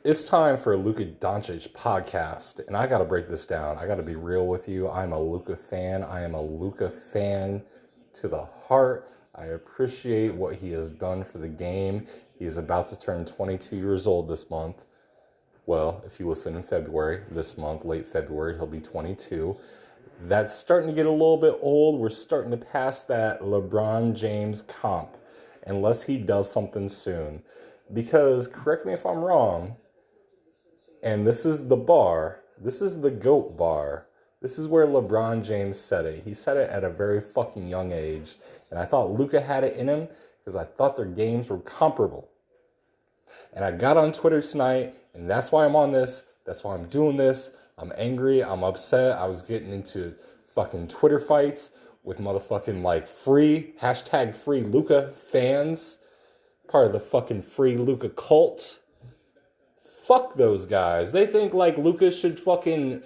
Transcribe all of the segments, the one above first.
It's time for a Luka Doncic podcast, and I got to break this down. I got to be real with you. I'm a Luka fan. I am a Luka fan to the heart. I appreciate what he has done for the game. He is about to turn 22 years old this month. Well, if you listen in February, this month, late February, he'll be 22. That's starting to get a little bit old. We're starting to pass that LeBron James comp, unless he does something soon. Because, correct me if I'm wrong, and this is the bar. This is the GOAT bar. This is where LeBron James said it. He said it at a very fucking young age. And I thought Luka had it in him because I thought their games were comparable. And I got on Twitter tonight, and that's why I'm on this. That's why I'm doing this. I'm angry. I'm upset. I was getting into fucking Twitter fights with motherfucking free Luka fans. Part of the fucking free Luka cult. Fuck those guys. They think Luka should fucking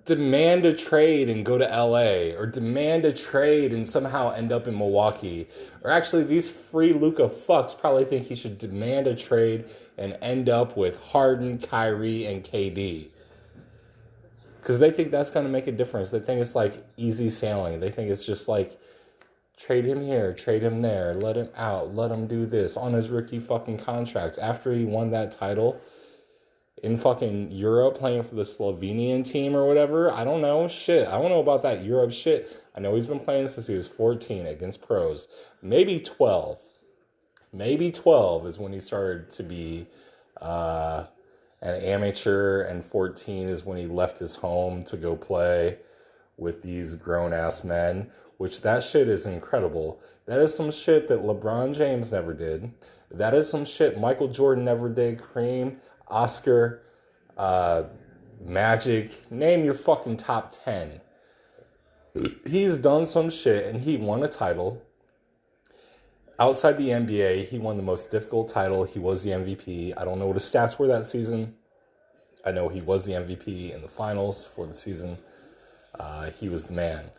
demand a trade and go to LA, or demand a trade and somehow end up in Milwaukee. Or actually, these free Luka fucks probably think he should demand a trade and end up with Harden, Kyrie, and KD. Because they think that's going to make a difference. They think it's easy sailing. They think it's just trade him here, trade him there, let him out, let him do this on his rookie fucking contract. After he won that title in fucking Europe, playing for the Slovenian team or whatever. I don't know. Shit. I don't know about that Europe shit. I know he's been playing since he was 14 against pros. Maybe 12. Maybe 12 is when he started to be an amateur, and 14 is when he left his home to go play with these grown-ass men, which that shit is incredible. That is some shit that LeBron James never did. That is some shit Michael Jordan never did. Kareem, Oscar, Magic, name your fucking top 10. He's done some shit, and he won a title. Outside the NBA, he won the most difficult title. He was the MVP. I don't know what his stats were that season. I know he was the MVP in the finals for the season. He was the man.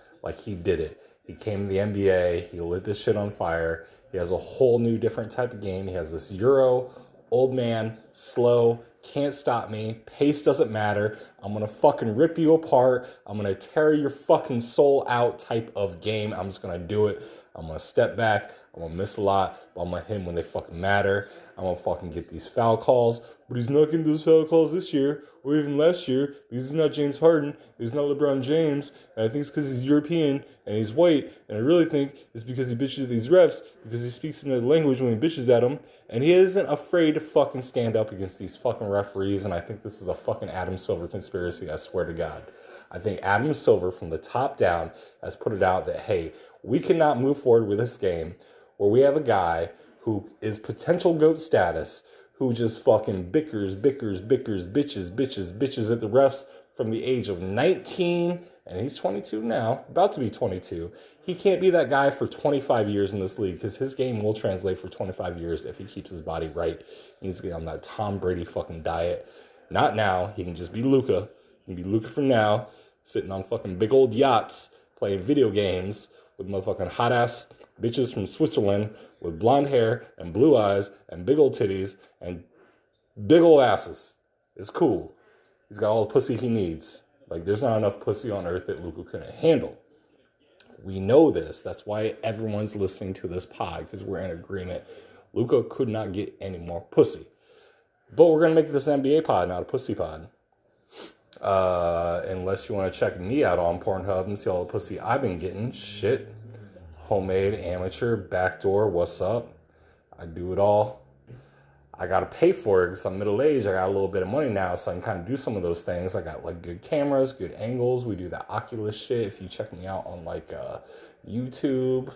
He did it. He came to the NBA. He lit this shit on fire. He has a whole new different type of game. He has this Euro, old man, slow, can't stop me, pace doesn't matter, I'm gonna fucking rip you apart, I'm gonna tear your fucking soul out type of game. I'm just gonna do it. I'm gonna step back, I'm gonna miss a lot, but I'm gonna hit him when they fucking matter. I'm gonna fucking get these foul calls, but he's not getting those foul calls this year, or even last year, because he's not James Harden, he's not LeBron James, and I think it's because he's European, and he's white, and I really think it's because he bitches at these refs, because he speaks another language when he bitches at them, and he isn't afraid to fucking stand up against these fucking referees, and I think this is a fucking Adam Silver conspiracy, I swear to God. I think Adam Silver, from the top down, has put it out that, hey, we cannot move forward with this game where we have a guy who is potential GOAT status, who just fucking bickers, bitches at the refs from the age of 19, and he's 22 now, about to be 22. He can't be that guy for 25 years in this league, because his game will translate for 25 years if he keeps his body right. He needs to get on that Tom Brady fucking diet. Not now. He can just be Luka. He can be Luka from now, sitting on fucking big old yachts, playing video games with motherfucking hot-ass bitches from Switzerland with blonde hair and blue eyes and big old titties and big old asses. It's cool. He's got all the pussy he needs. There's not enough pussy on earth that Luka couldn't handle. We know this. That's why everyone's listening to this pod, because we're in agreement. Luka could not get any more pussy. But we're going to make this an NBA pod, not a pussy pod. Unless you want to check me out on Pornhub and see all the pussy I've been getting. Shit. Homemade, amateur, backdoor, what's up? I do it all. I got to pay for it because I'm middle-aged. I got a little bit of money now, so I can kind of do some of those things. I got good cameras, good angles. We do that Oculus shit. If you check me out on YouTube,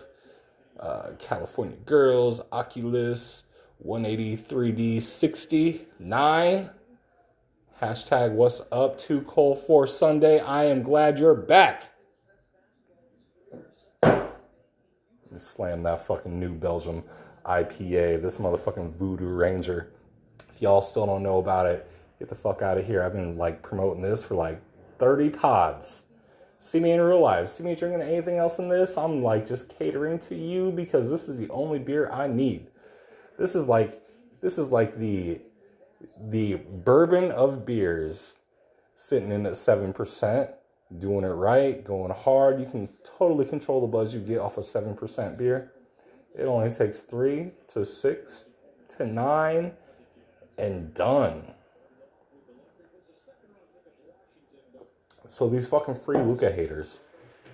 California Girls, Oculus, 180 3D 69. Hashtag what's up, Too Cold for Sunday. I am glad you're back. Let me slam that fucking New Belgium IPA, this motherfucking Voodoo Ranger. If y'all still don't know about it, get the fuck out of here. I've been promoting this for 30 pods. See me in real life. See me drinking anything else in this. I'm just catering to you because this is the only beer I need. This is like the The bourbon of beers sitting in at 7%, doing it right, going hard. You can totally control the buzz you get off a 7% beer. It only takes 3 to 6 to 9 and done. So these fucking free Luka haters,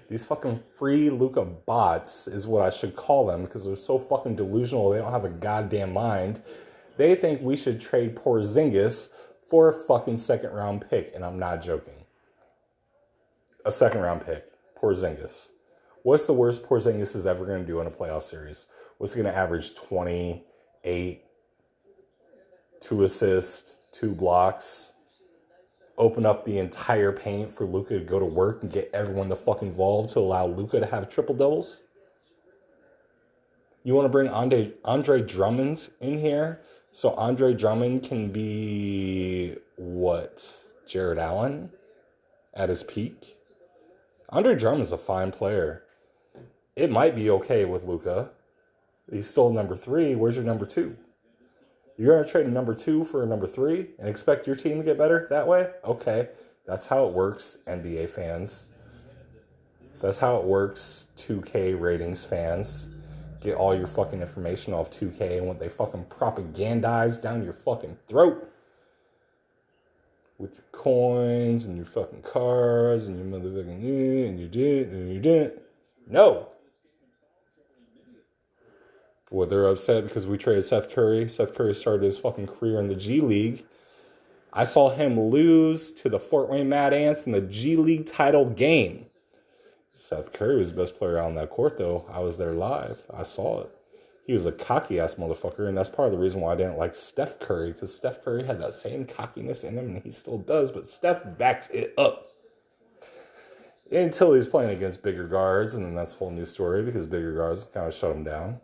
these fucking free Luka bots is what I should call them, because they're so fucking delusional. They don't have a goddamn mind. They think we should trade Porzingis for a fucking second round pick, and I'm not joking. A second round pick, Porzingis. What's the worst Porzingis is ever going to do in a playoff series? What's he going to average? 28, 2 assists, 2 blocks, open up the entire paint for Luka to go to work and get everyone the fuck involved to allow Luka to have triple doubles? You want to bring Andre Drummond in here so Andre Drummond can be, what, Jared Allen at his peak? Andre Drummond's a fine player. It might be okay with Luka. He's still number 3. Where's your number 2? You're going to trade a number 2 for a number 3 and expect your team to get better that way? Okay, that's how it works, NBA fans. That's how it works, 2K ratings fans. Get all your fucking information off 2K and what they fucking propagandize down your fucking throat. With your coins and your fucking cars and your motherfucking and you did and you didn't. No. Well, they're upset because we traded Seth Curry. Seth Curry started his fucking career in the G League. I saw him lose to the Fort Wayne Mad Ants in the G League title game. Seth Curry was the best player out on that court, though. I was there live. I saw it. He was a cocky-ass motherfucker, and that's part of the reason why I didn't like Steph Curry, because Steph Curry had that same cockiness in him, and he still does, but Steph backs it up. Until he's playing against bigger guards, and then that's a whole new story, because bigger guards kind of shut him down.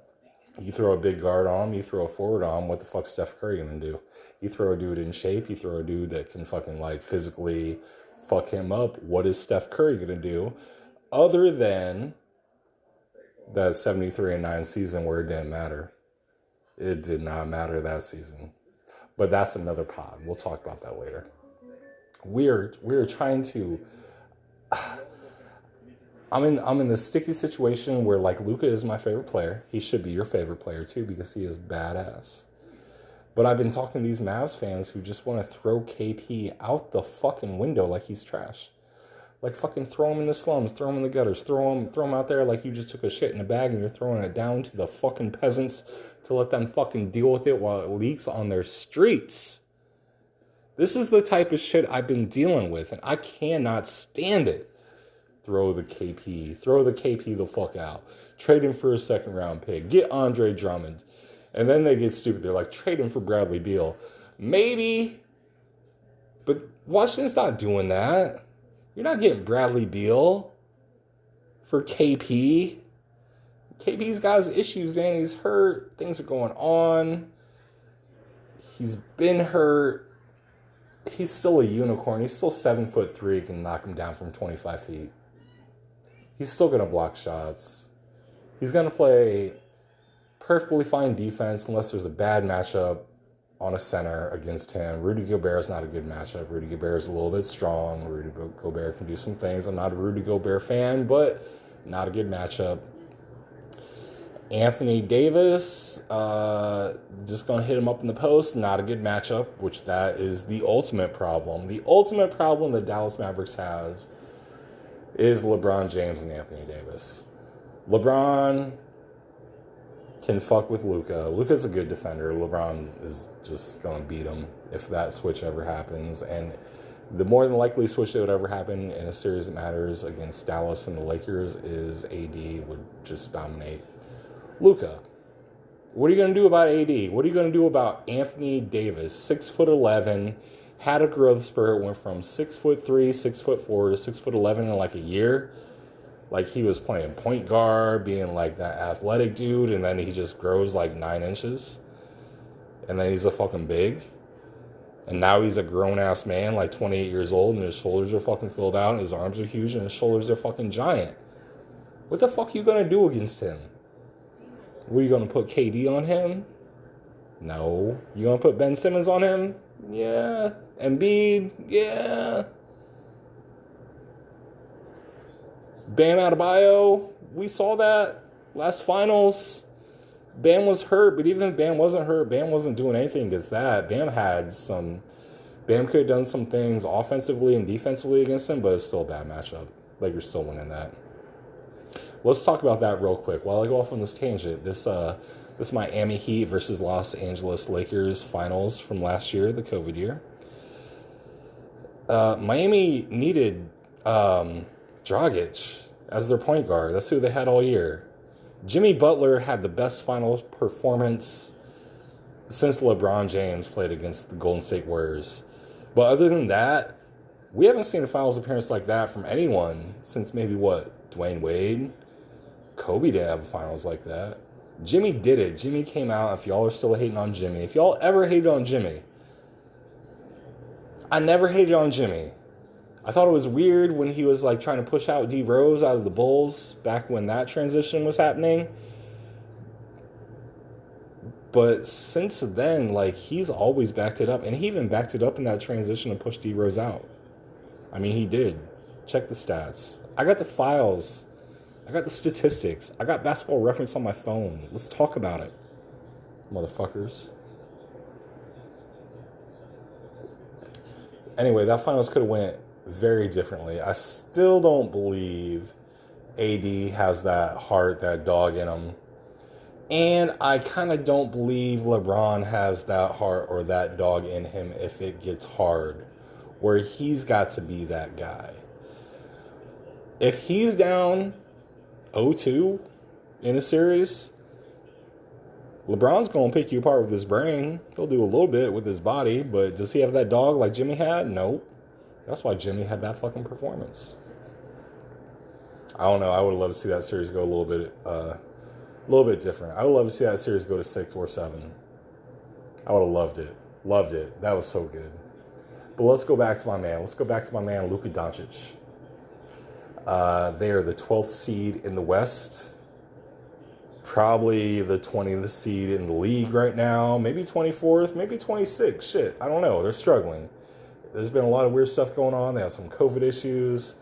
You throw a big guard on him, you throw a forward on him, what the fuck's Steph Curry gonna do? You throw a dude in shape, you throw a dude that can fucking, like, physically fuck him up. What is Steph Curry gonna do? Other than that 73-9 season where it didn't matter. It did not matter that season. But that's another pod. We'll talk about that later. We're trying to... I'm in this sticky situation where, like, Luka is my favorite player. He should be your favorite player too because he is badass. But I've been talking to these Mavs fans who just want to throw KP out the fucking window like he's trash. Like, fucking throw him in the slums, throw him in the gutters, throw him out there like you just took a shit in a bag and you're throwing it down to the fucking peasants to let them fucking deal with it while it leaks on their streets. This is the type of shit I've been dealing with, and I cannot stand it. Throw the KP the fuck out. Trade him for a second round pick. Get Andre Drummond. And then they get stupid. They're like, trade him for Bradley Beal. Maybe. But Washington's not doing that. You're not getting Bradley Beal for KP. KP's got his issues, man. He's hurt. Things are going on. He's been hurt. He's still a unicorn. He's still 7'3". You can knock him down from 25 feet. He's still going to block shots. He's going to play perfectly fine defense unless there's a bad matchup on a center against him. Rudy Gobert is not a good matchup. Rudy Gobert is a little bit strong. Rudy Gobert can do some things. I'm not a Rudy Gobert fan, but not a good matchup. Anthony Davis, just going to hit him up in the post. Not a good matchup, which that is the ultimate problem. The ultimate problem the Dallas Mavericks have is LeBron James and Anthony Davis. LeBron can fuck with Luka. Luka's a good defender. LeBron is just going to beat him if that switch ever happens. And the more than likely switch that would ever happen in a series that matters against Dallas and the Lakers is AD would just dominate Luka. What are you going to do about AD? What are you going to do about Anthony Davis? 6'11", had a growth spurt, went from 6'3", 6'4" to 6'11" in like a year. Like he was playing point guard, being like that athletic dude, and then he just grows like 9 inches. And then he's a fucking big. And now he's a grown-ass man, like 28 years old, and his shoulders are fucking filled out, and his arms are huge, and his shoulders are fucking giant. What the fuck are you going to do against him? Were you going to put KD on him? No. You going to put Ben Simmons on him? Yeah. Embiid, yeah. Bam Adebayo, we saw that last finals. Bam was hurt, but even if Bam wasn't hurt, Bam wasn't doing anything against that. Bam could have done some things offensively and defensively against him, but it's still a bad matchup. Lakers still winning that. Let's talk about that real quick while I go off on this tangent. This Miami Heat versus Los Angeles Lakers finals from last year, the COVID year. Miami needed Dragic as their point guard. That's who they had all year. Jimmy Butler had the best finals performance since LeBron James played against the Golden State Warriors. But other than that, we haven't seen a finals appearance like that from anyone since maybe, Dwayne Wade? Kobe didn't have a finals like that. Jimmy did it. Jimmy came out. If y'all are still hating on Jimmy, if y'all ever hated on Jimmy, I never hated on Jimmy. I thought it was weird when he was like trying to push out D Rose out of the Bulls back when that transition was happening. But since then, like, he's always backed it up. And he even backed it up in that transition and pushed D Rose out. I mean, he did. Check the stats. I got the files. I got the statistics. I got Basketball Reference on my phone. Let's talk about it, motherfuckers. Anyway, that finals could have went very differently. I still don't believe AD has that heart, that dog in him. And I kind of don't believe LeBron has that heart or that dog in him if it gets hard, where he's got to be that guy. If he's down 0-2 in a series, LeBron's going to pick you apart with his brain. He'll do a little bit with his body, but does he have that dog like Jimmy had? Nope. That's why Jimmy had that fucking performance. I don't know. I would love to see that series go a little bit different. I would love to see that series go to 6 or 7. I would have loved it. Loved it. That was so good. But let's go back to my man. Let's go back to my man, Luka Doncic. They are the 12th seed in the West. Probably the 20th seed in the league right now. Maybe 24th, maybe 26th. Shit, I don't know. They're struggling. There's been a lot of weird stuff going on. They have some COVID issues.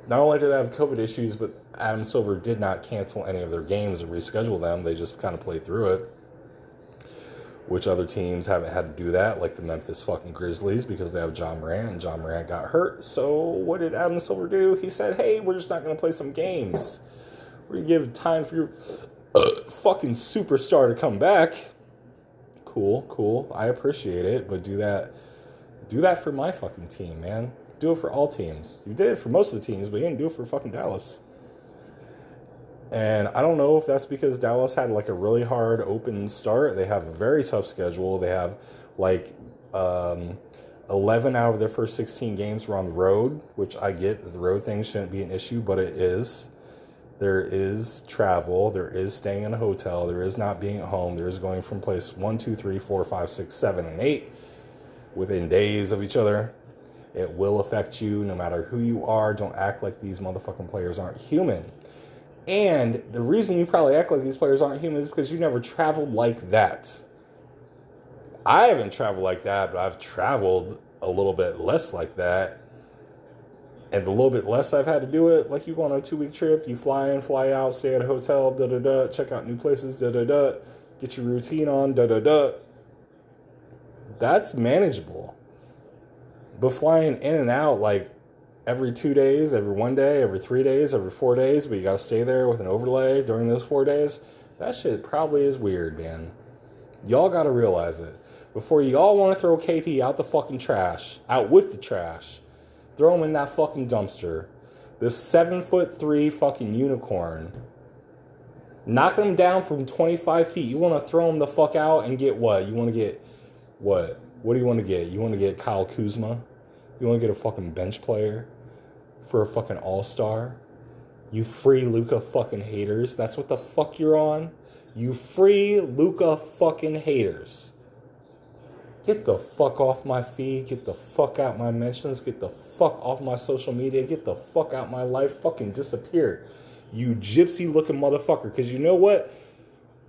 Not only did they have COVID issues, but Adam Silver did not cancel any of their games or reschedule them. They just kind of played through it. Which other teams haven't had to do that, like the Memphis fucking Grizzlies, because they have John Morant, and John Morant got hurt. So what did Adam Silver do? He said, hey, we're just not going to play some games. We're going to give time for your fucking superstar to come back. Cool. I appreciate it, but do that for my fucking team, man. Do it for all teams. You did it for most of the teams, but you didn't do it for fucking Dallas. And I don't know if that's because Dallas had like a really hard open start. They have a very tough schedule. They have like 11 out of their first 16 games were on the road, which I get that the road thing shouldn't be an issue, but it is. There is travel. There is staying in a hotel. There is not being at home. There is going from place 1, 2, 3, 4, 5, 6, 7, and 8 within days of each other. It will affect you no matter who you are. Don't act like these motherfucking players aren't human. And the reason you probably act like these players aren't human is because you never traveled like that. I haven't traveled like that, but I've traveled a little bit less like that. And the little bit less I've had to do it, like you go on a 2-week trip, you fly in, fly out, stay at a hotel, check out new places, get your routine on, That's manageable. But flying in and out like every 2 days, every 1 day, every 3 days, every 4 days, but you got to stay there with an overlay during those 4 days, that shit probably is weird, man. Y'all got to realize it. Before y'all want to throw KP out the fucking trash, out with the trash, throw him in that fucking dumpster. This 7'3" fucking unicorn, knocking him down from 25 feet. You want to throw him the fuck out and get what? You want to get what? What do you want to get? You want to get Kyle Kuzma? You want to get a fucking bench player for a fucking all-star? You free Luka fucking haters. That's what the fuck you're on? You free Luka fucking haters. Get the fuck off my feed. Get the fuck out my mentions. Get the fuck off my social media. Get the fuck out my life. Fucking disappear. You gypsy looking motherfucker. Because you know what?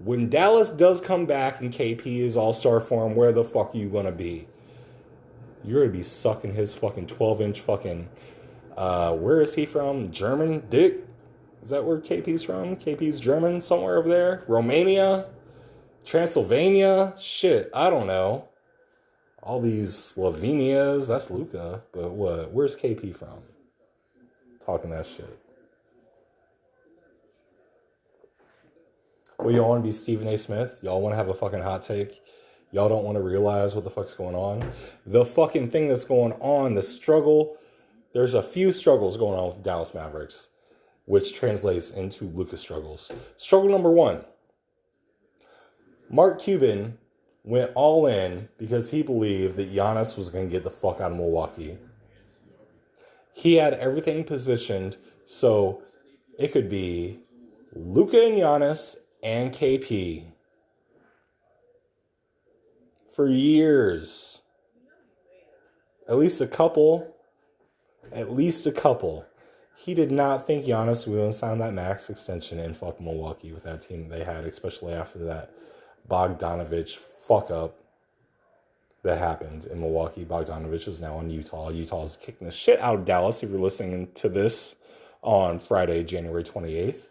When Dallas does come back and KP is all-star form, where the fuck are you going to be? You're going to be sucking his fucking 12-inch fucking, where is he from? German dick? Is that where KP's from? KP's German, somewhere over there? Romania? Transylvania? Shit, I don't know. All these Slovenias, that's Luka. But what? Where's KP from? Talking that shit. Well, y'all want to be Stephen A. Smith? Y'all want to have a fucking hot take? Y'all don't want to realize what the fuck's going on? The fucking thing that's going on, the struggle, there's a few struggles going on with the Dallas Mavericks, which translates into Luka struggles. Struggle number one. Mark Cuban went all in because he believed that Giannis was going to get the fuck out of Milwaukee. He had everything positioned so it could be Luka and Giannis and KP. For years. At least a couple. He did not think Giannis was going to sign that max extension in fucking Milwaukee with that team they had, especially after that Bogdanovich fuck up that happened in Milwaukee. Bogdanovich is now in Utah. Utah is kicking the shit out of Dallas if you're listening to this on Friday, January 28th.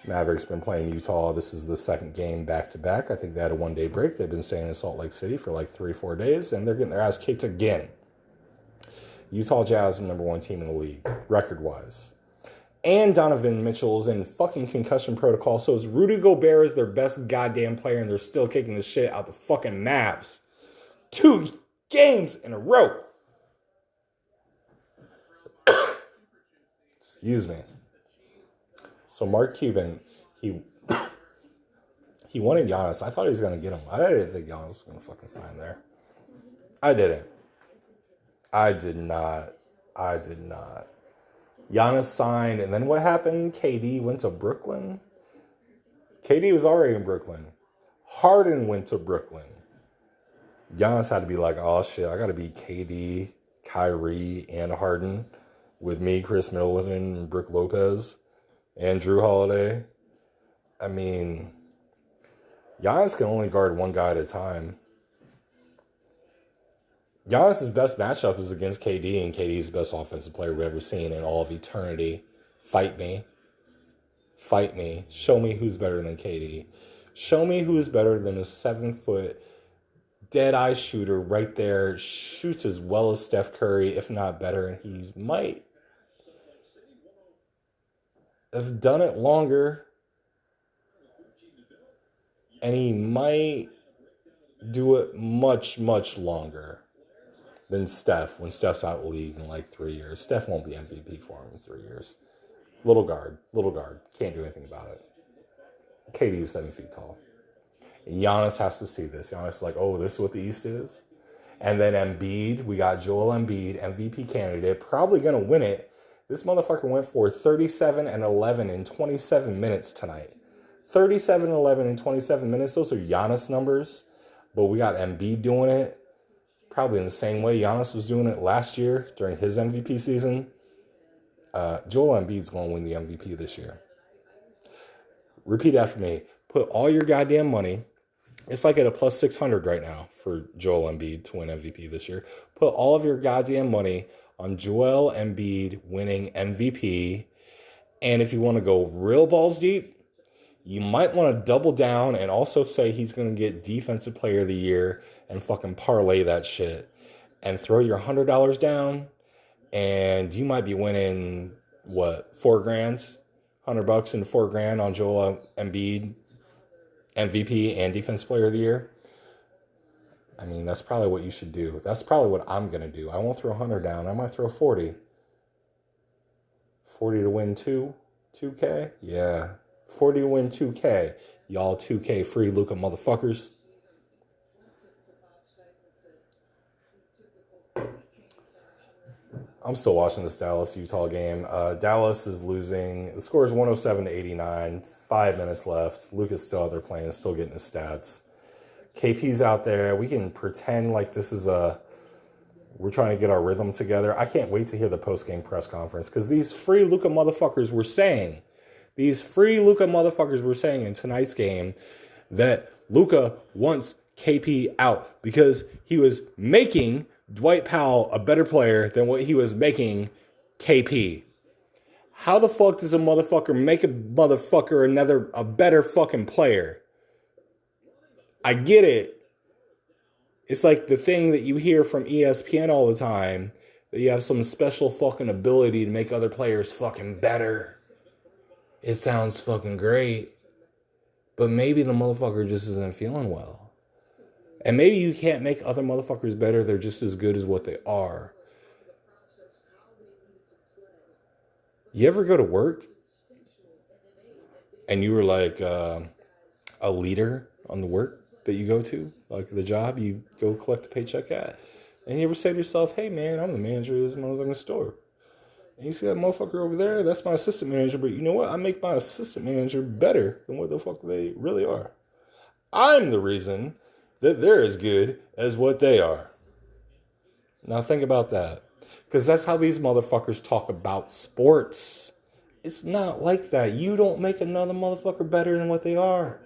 Mavericks been playing Utah. This is the second game back-to-back. I think they had a one-day break. They've been staying in Salt Lake City for like 3-4 days, and they're getting their ass kicked again. Utah Jazz are the number one team in the league, record-wise. And Donovan Mitchell's in fucking concussion protocol, so is Rudy Gobert is their best goddamn player, and they're still kicking the shit out the fucking Mavs. 2 games in a row. Excuse me. So Mark Cuban, he wanted Giannis. I thought he was going to get him. I didn't think Giannis was going to fucking sign there. I didn't. I did not. Giannis signed, and then what happened? KD went to Brooklyn. KD was already in Brooklyn. Harden went to Brooklyn. Giannis had to be like, oh shit, I got to be KD, Kyrie, and Harden with me, Chris Middleton, Brook Lopez, and Drew Holiday. I mean, Giannis can only guard one guy at a time. Giannis' best matchup is against KD, and KD's the best offensive player we've ever seen in all of eternity. Fight me. Show me who's better than KD. Show me who's better than a 7-foot dead-eye shooter right there. Shoots as well as Steph Curry, if not better, and he might have done it longer, and he might do it much, much longer than Steph when Steph's out of the league in like 3 years. Steph won't be MVP for him in 3 years. Little guard. Can't do anything about it. KD's 7 feet tall. And Giannis has to see this. Giannis is like, oh, this is what the East is? And then Embiid, we got Joel Embiid, MVP candidate, probably going to win it. This motherfucker went for 37-11 in 27 minutes tonight. 37-11 in 27 minutes. Those are Giannis numbers. But we got Embiid doing it probably in the same way Giannis was doing it last year during his MVP season. Joel Embiid's going to win the MVP this year. Repeat after me. Put all your goddamn money. It's like at a plus 600 right now for Joel Embiid to win MVP this year. Put all of your goddamn money on Joel Embiid winning MVP. And if you want to go real balls deep, you might want to double down and also say he's going to get Defensive Player of the Year and fucking parlay that shit. And throw your $100 down, and you might be winning, what, $4,000? $100 and $4,000 on Joel Embiid, MVP and Defensive Player of the Year. I mean, that's probably what you should do. That's probably what I'm going to do. I won't throw 100 down. I might throw 40. 40 to win 2K? Yeah. 40 to win 2K. Y'all 2K free Luka motherfuckers. I'm still watching this Dallas-Utah game. Dallas is losing. The score is 107-89. 5 minutes left. Luka's still out there playing, still getting his stats. KP's out there. We can pretend like this is we're trying to get our rhythm together. I can't wait to hear the post-game press conference because these free Luka motherfuckers were saying in tonight's game that Luka wants KP out because he was making Dwight Powell a better player than what he was making KP. How the fuck does a motherfucker make a motherfucker a better fucking player? I get it. It's like the thing that you hear from ESPN all the time, that you have some special fucking ability to make other players fucking better. It sounds fucking great. But maybe the motherfucker just isn't feeling well. And maybe you can't make other motherfuckers better. They're just as good as what they are. You ever go to work and you were like a leader on the work that you go to, like the job you go collect a paycheck at, and you ever say to yourself, hey man, I'm the manager of this motherfucking store. And you see that motherfucker over there, that's my assistant manager, but you know what? I make my assistant manager better than what the fuck they really are. I'm the reason that they're as good as what they are. Now think about that. Because that's how these motherfuckers talk about sports. It's not like that. You don't make another motherfucker better than what they are.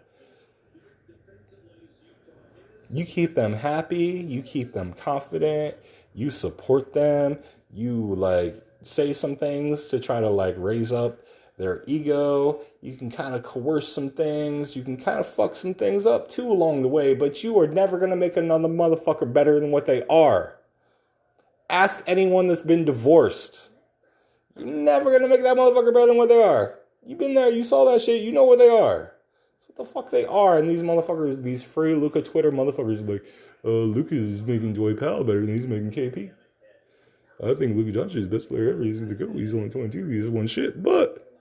You keep them happy. You keep them confident. You support them. You say some things to try to raise up their ego. You can kind of coerce some things. You can kind of fuck some things up too along the way. But you are never going to make another motherfucker better than what they are. Ask anyone that's been divorced. You're never going to make that motherfucker better than what they are. You've been there. You saw that shit. You know where they are. That's what the fuck they are. And these motherfuckers, these free Luka Twitter motherfuckers Luka is making Dwight Powell better than he's making KP. I think Luka Doncic is the best player ever. He's the GOAT. He's only 22. He's won shit. But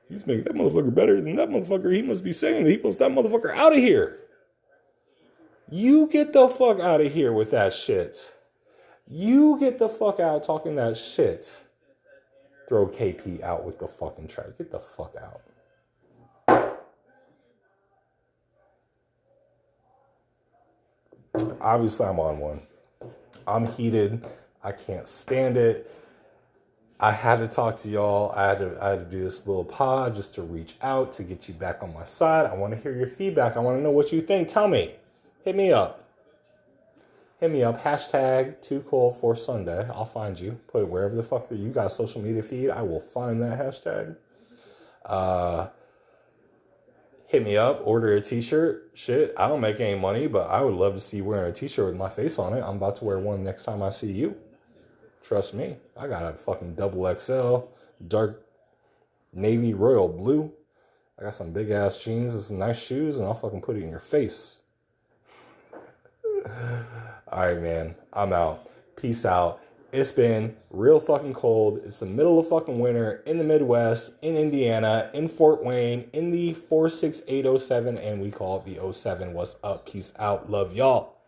he's making that motherfucker better than that motherfucker. He must be saying that he wants that motherfucker out of here. You get the fuck out of here with that shit. You get the fuck out talking that shit. Throw KP out with the fucking trash. Get the fuck out. Obviously, I'm on one. I'm heated. I can't stand it. I had to talk to y'all. I had to do this little pod just to reach out, to get you back on my side. I want to hear your feedback. I want to know what you think. Tell me. Hit me up. Hit me up, hashtag Too Cold for Sunday. I'll find you. Put it wherever the fuck that you got a social media feed. I will find that hashtag. Hit me up, order a t-shirt. Shit, I don't make any money, but I would love to see you wearing a t-shirt with my face on it. I'm about to wear one next time I see you. Trust me. I got a fucking XXL, dark navy royal blue. I got some big ass jeans and some nice shoes, and I'll fucking put it in your face. All right, man. I'm out. Peace out. It's been real fucking cold. It's the middle of fucking winter in the Midwest, in Indiana, in Fort Wayne, in the 46807, and we call it the 07. What's up? Peace out. Love y'all.